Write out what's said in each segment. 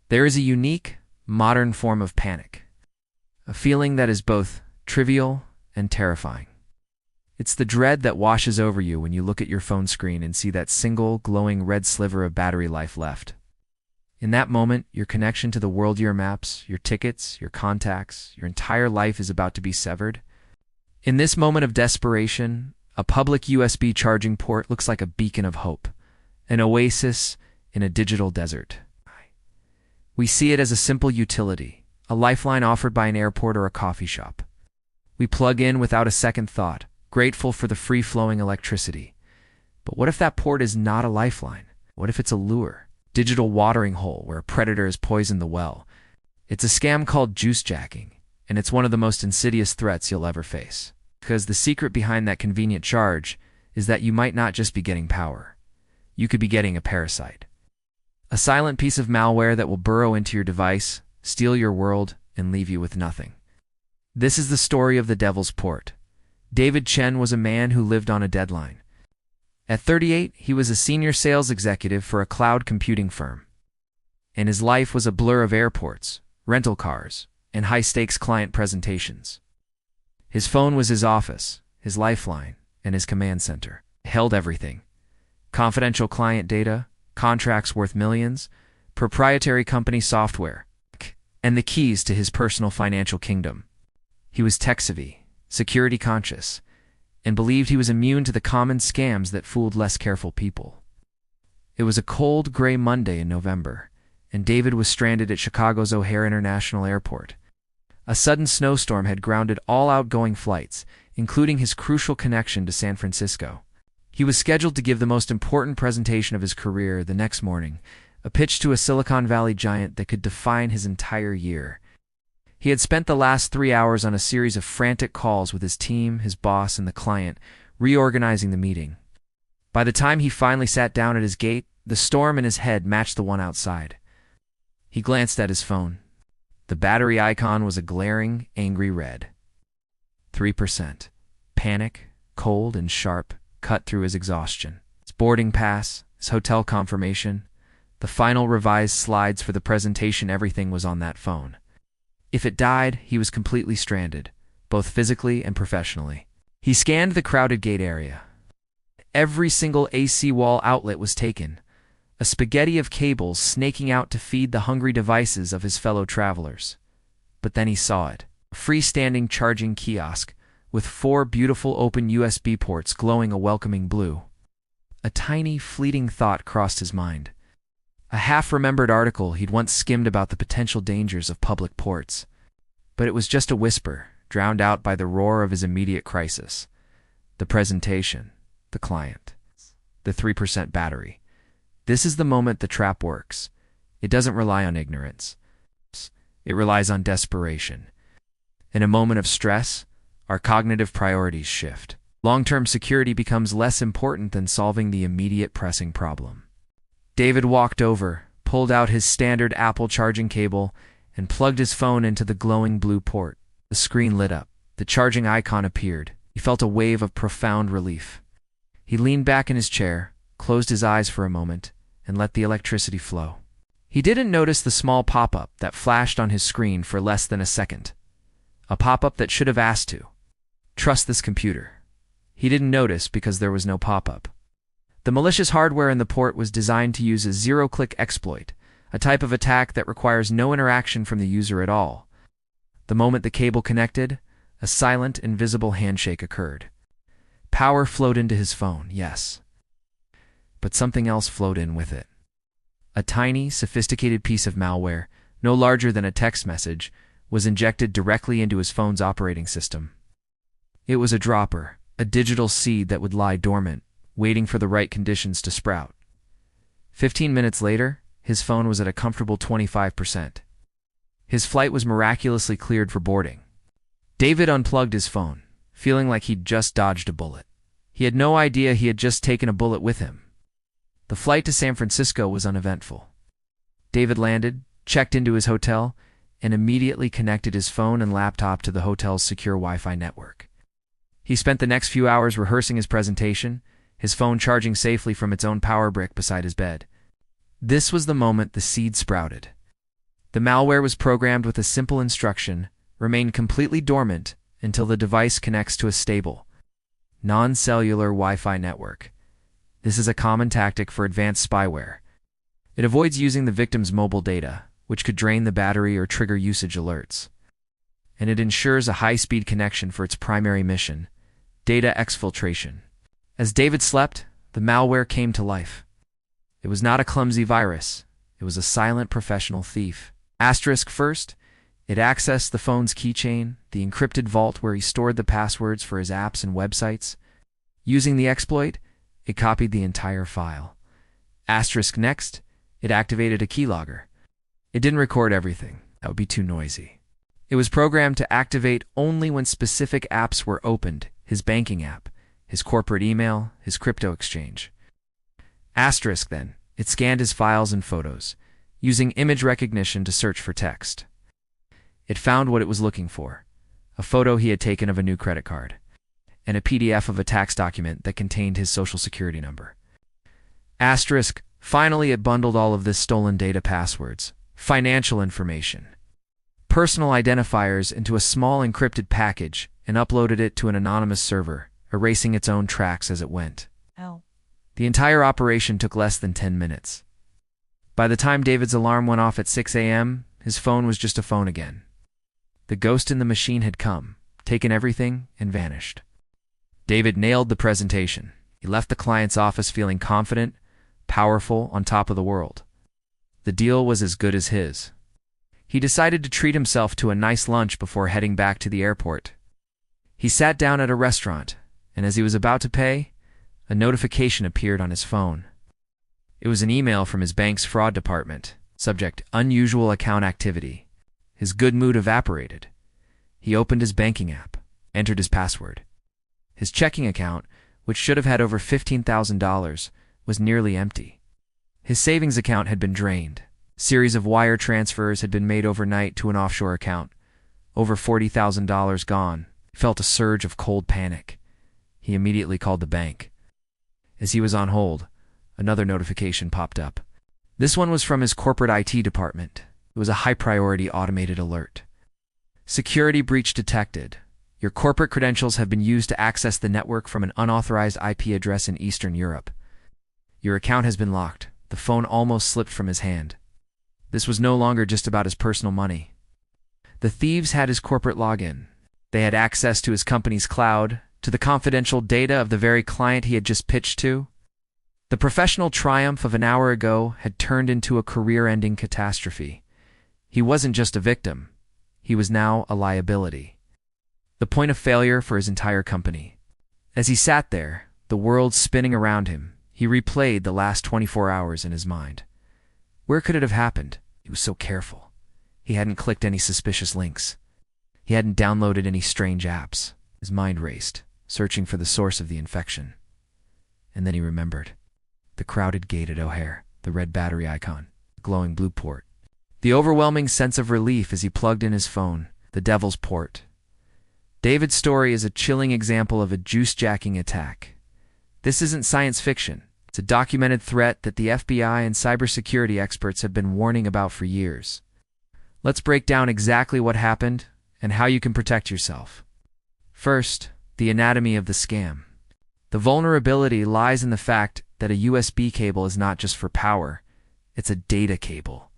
There is a unique, modern form of panic, a feeling that is both trivial and terrifying. It's the dread that washes over you when you look at your phone screen and see that single, glowing red sliver of battery life left. In that moment, your connection to the world, your maps, your tickets, your contacts, your entire life is about to be severed. In this moment of desperation, a public USB charging port looks like a beacon of hope, an oasis in a digital desert. We see it as a simple utility, a lifeline offered by an airport or a coffee shop. We plug in without a second thought, grateful for the free-flowing electricity. But what if that port is not a lifeline? What if it's a lure? Digital watering hole where a predator has poisoned the well. It's a scam called juice jacking, and it's one of the most insidious threats you'll ever face. Because the secret behind that convenient charge is that you might not just be getting power. You could be getting a parasite. A silent piece of malware that will burrow into your device, steal your world, and leave you with nothing. This is the story of the Devil's Port. David Chen was a man who lived on a deadline. At 38, he was a senior sales executive for a cloud computing firm. And his life was a blur of airports, rental cars, and high-stakes client presentations. His phone was his office, his lifeline, and his command center. It held everything. Confidential client data, contracts worth millions, proprietary company software, and the keys to his personal financial kingdom. He was tech-savvy, security-conscious, and believed he was immune to the common scams that fooled less careful people. It was a cold, gray Monday in November, and David was stranded at Chicago's O'Hare International Airport. A sudden snowstorm had grounded all outgoing flights, including his crucial connection to San Francisco. He was scheduled to give the most important presentation of his career the next morning, a pitch to a Silicon Valley giant that could define his entire year. He had spent the last 3 hours on a series of frantic calls with his team, his boss, and the client, reorganizing the meeting. By the time he finally sat down at his gate, the storm in his head matched the one outside. He glanced at his phone. The battery icon was a glaring, angry red. 3%. Panic, cold and sharp, cut through his exhaustion. His boarding pass, his hotel confirmation, the final revised slides for the presentation, everything was on that phone. If it died, he was completely stranded, both physically and professionally. He scanned the crowded gate area. Every single AC wall outlet was taken, a spaghetti of cables snaking out to feed the hungry devices of his fellow travelers. But then he saw it, a freestanding charging kiosk with 4 beautiful open USB ports glowing a welcoming blue. A tiny, fleeting thought crossed his mind. A half-remembered article he'd once skimmed about the potential dangers of public ports. But it was just a whisper, drowned out by the roar of his immediate crisis. The presentation, the client, the 3% battery. This is the moment the trap works. It doesn't rely on ignorance. It relies on desperation. In a moment of stress, our cognitive priorities shift. Long-term security becomes less important than solving the immediate pressing problem. David walked over, pulled out his standard Apple charging cable, and plugged his phone into the glowing blue port. The screen lit up. The charging icon appeared. He felt a wave of profound relief. He leaned back in his chair, closed his eyes for a moment, and let the electricity flow. He didn't notice the small pop-up that flashed on his screen for less than a second. A pop-up that should have asked to. Trust this computer. He didn't notice because there was no pop-up. The malicious hardware in the port was designed to use a zero-click exploit, a type of attack that requires no interaction from the user at all. The moment the cable connected, a silent, invisible handshake occurred. Power flowed into his phone, yes. But something else flowed in with it. A tiny, sophisticated piece of malware, no larger than a text message, was injected directly into his phone's operating system. It was a dropper, a digital seed that would lie dormant, waiting for the right conditions to sprout. 15 minutes later, his phone was at a comfortable 25%. His flight was miraculously cleared for boarding. David unplugged his phone, feeling like he'd just dodged a bullet. He had no idea he had just taken a bullet with him. The flight to San Francisco was uneventful. David landed, checked into his hotel, and immediately connected his phone and laptop to the hotel's secure Wi-Fi network. He spent the next few hours rehearsing his presentation, his phone charging safely from its own power brick beside his bed. This was the moment the seed sprouted. The malware was programmed with a simple instruction: remain completely dormant until the device connects to a stable, non-cellular Wi-Fi network. This is a common tactic for advanced spyware. It avoids using the victim's mobile data, which could drain the battery or trigger usage alerts. And it ensures a high-speed connection for its primary mission: data exfiltration. As David slept, the malware came to life. It was not a clumsy virus. It was a silent professional thief. First, it accessed the phone's keychain, the encrypted vault where he stored the passwords for his apps and websites. Using the exploit, it copied the entire file. Next, it activated a keylogger. It didn't record everything. That would be too noisy. It was programmed to activate only when specific apps were opened: his banking app, his corporate email, his crypto exchange. Then, it scanned his files and photos, using image recognition to search for text. It found what it was looking for: a photo he had taken of a new credit card, and a PDF of a tax document that contained his social security number. Finally, it bundled all of this stolen data, passwords, financial information, personal identifiers into a small encrypted package and uploaded it to an anonymous server, erasing its own tracks as it went. The entire operation took less than 10 minutes. By the time David's alarm went off at 6 a.m., his phone was just a phone again. The ghost in the machine had come, taken everything, and vanished. David nailed the presentation. He left the client's office feeling confident, powerful, on top of the world. The deal was as good as his. He decided to treat himself to a nice lunch before heading back to the airport. He sat down at a restaurant, and as he was about to pay, a notification appeared on his phone. It was an email from his bank's fraud department. Subject: unusual account activity. His good mood evaporated. He opened his banking app, entered his password. His checking account, which should have had over $15,000, was nearly empty. His savings account had been drained. Series of wire transfers had been made overnight to an offshore account. Over $40,000 gone. He felt a surge of cold panic. He immediately called the bank. As he was on hold, another notification popped up. This one was from his corporate IT department. It was a high-priority automated alert. Security breach detected. Your corporate credentials have been used to access the network from an unauthorized IP address in Eastern Europe. Your account has been locked. The phone almost slipped from his hand. This was no longer just about his personal money. The thieves had his corporate login. They had access to his company's cloud, to the confidential data of the very client he had just pitched to. The professional triumph of an hour ago had turned into a career-ending catastrophe. He wasn't just a victim. He was now a liability. The point of failure for his entire company. As he sat there, the world spinning around him, he replayed the last 24 hours in his mind. Where could it have happened? He was so careful. He hadn't clicked any suspicious links. He hadn't downloaded any strange apps. His mind raced, searching for the source of the infection. And then he remembered. The crowded gate at O'Hare, the red battery icon, the glowing blue port. The overwhelming sense of relief as he plugged in his phone, the devil's port. David's story is a chilling example of a juice-jacking attack. This isn't science fiction. It's a documented threat that the FBI and cybersecurity experts have been warning about for years. Let's break down exactly what happened and how you can protect yourself. First, the anatomy of the scam. The vulnerability lies in the fact that a USB cable is not just for power, it's a data cable.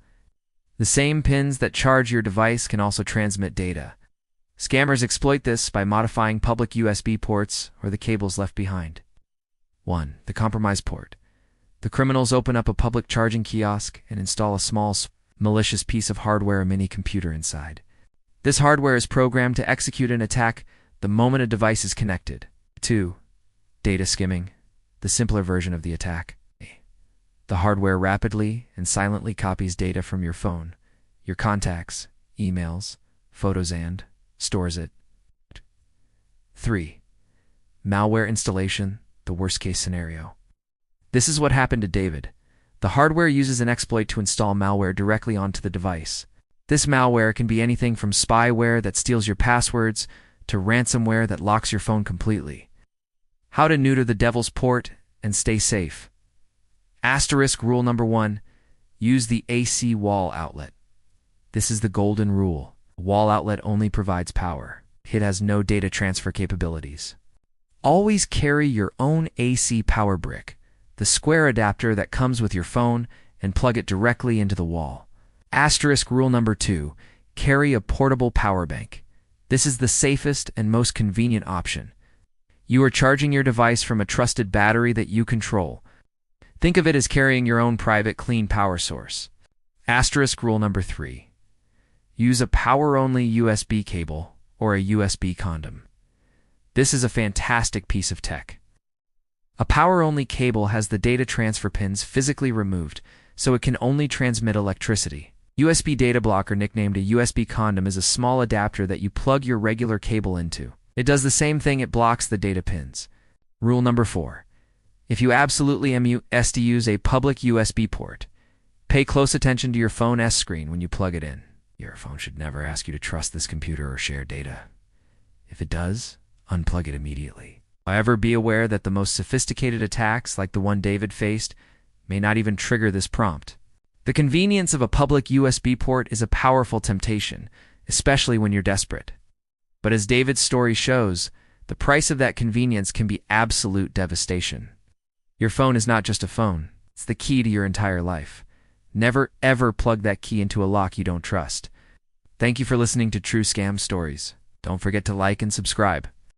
The same pins that charge your device can also transmit data. Scammers exploit this by modifying public USB ports or the cables left behind. 1. The compromised port. The criminals open up a public charging kiosk and install a small, malicious piece of hardware, a mini computer inside. This hardware is programmed to execute an attack the moment a device is connected. 2. Data skimming, the simpler version of the attack. The hardware rapidly and silently copies data from your phone, your contacts, emails, photos, and stores it. 3. Malware installation, the worst-case scenario. This is what happened to David. The hardware uses an exploit to install malware directly onto the device. This malware can be anything from spyware that steals your passwords to ransomware that locks your phone completely. How to neuter the devil's port and stay safe. Rule number 1, use the AC wall outlet. This is the golden rule. A wall outlet only provides power. It has no data transfer capabilities. Always carry your own AC power brick, the square adapter that comes with your phone, and plug it directly into the wall. Asterisk rule number 2, carry a portable power bank. This is the safest and most convenient option. You are charging your device from a trusted battery that you control. Think of it as carrying your own private clean power source. Asterisk rule number 3, use a power-only USB cable or a USB condom. This is a fantastic piece of tech. A power-only cable has the data transfer pins physically removed, so it can only transmit electricity. USB data blocker, nicknamed a USB condom, is a small adapter that you plug your regular cable into. It does the same thing, it blocks the data pins. Rule number 4, if you absolutely must use a public USB port, pay close attention to your phone's screen when you plug it in. Your phone should never ask you to trust this computer or share data. If it does, unplug it immediately. However, be aware that the most sophisticated attacks, like the one David faced, may not even trigger this prompt. The convenience of a public USB port is a powerful temptation, especially when you're desperate. But as David's story shows, the price of that convenience can be absolute devastation. Your phone is not just a phone, it's the key to your entire life. Never ever plug that key into a lock you don't trust. Thank you for listening to True Scam Stories. Don't forget to like and subscribe.